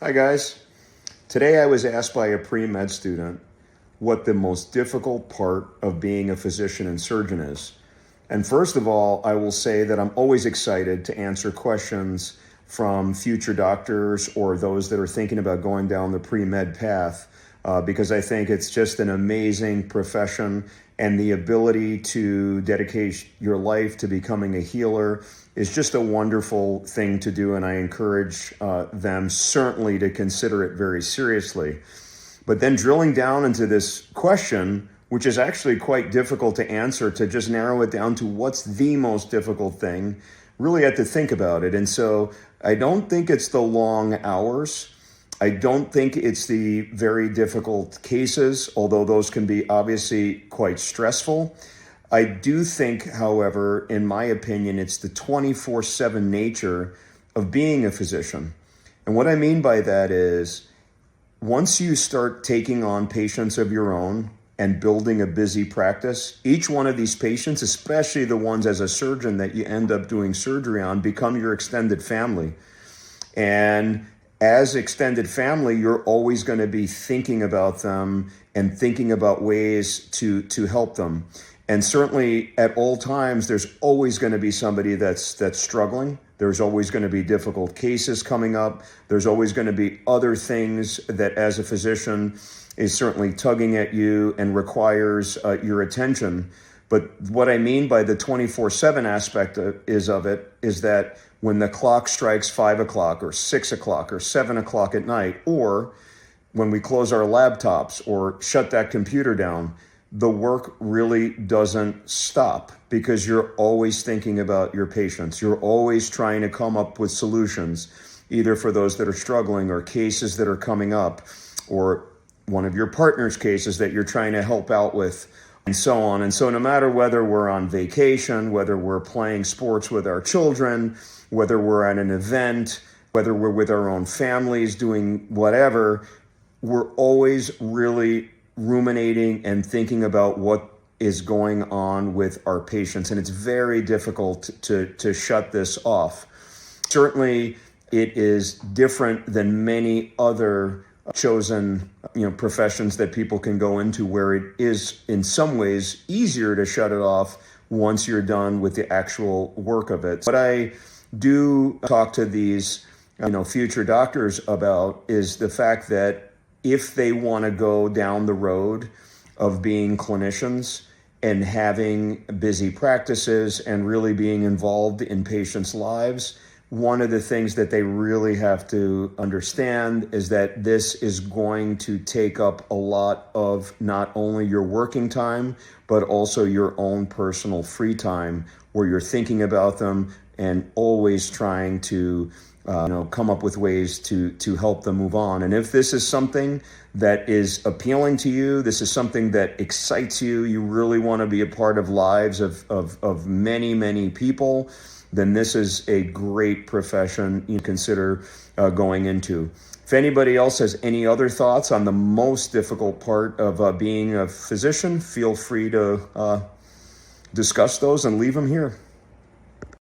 Hi guys. Today I was asked by a pre-med student what the most difficult part of being a physician and surgeon is. And first of all, I will say that I'm always excited to answer questions from future doctors or those that are thinking about going down the pre-med path because I think it's just an amazing profession, and the ability to dedicate your life to becoming a healer is just a wonderful thing to do, and I encourage them certainly to consider it very seriously. But then drilling down into this question, which is actually quite difficult to answer, to just narrow it down to what's the most difficult thing, really had to think about it. And so I don't think it's the long hours. I don't think it's the very difficult cases, although those can be obviously quite stressful. I do think, however, in my opinion, it's the 24/7 nature of being a physician. And what I mean by that is, once you start taking on patients of your own and building a busy practice, each one of these patients, especially the ones as a surgeon that you end up doing surgery on, become your extended family. And as extended family, you're always going to be thinking about them and thinking about ways to help them. And certainly at all times, there's always going to be somebody that's struggling. There's always going to be difficult cases coming up. There's always going to be other things that as a physician is certainly tugging at you and requires your attention. But what I mean by the 24/7 aspect of it is that when the clock strikes 5 o'clock or 6 o'clock or 7 o'clock at night, or when we close our laptops or shut that computer down, the work really doesn't stop, because you're always thinking about your patients. You're always trying to come up with solutions, either for those that are struggling or cases that are coming up, or one of your partner's cases that you're trying to help out with, and so on. And so no matter whether we're on vacation, whether we're playing sports with our children, whether we're at an event, whether we're with our own families doing whatever, we're always really ruminating and thinking about what is going on with our patients. And it's very difficult to shut this off. Certainly, it is different than many other chosen professions that people can go into, where it is in some ways easier to shut it off once you're done with the actual work of it. What I do talk to these future doctors about is the fact that if they want to go down the road of being clinicians and having busy practices and really being involved in patients' lives, one of the things that they really have to understand is that this is going to take up a lot of not only your working time, but also your own personal free time, where you're thinking about them and always trying to come up with ways to help them move on. And if this is something that is appealing to you, this is something that excites you, you really want to be a part of lives of many, many people, then this is a great profession you consider going into. If anybody else has any other thoughts on the most difficult part of being a physician, feel free to discuss those and leave them here.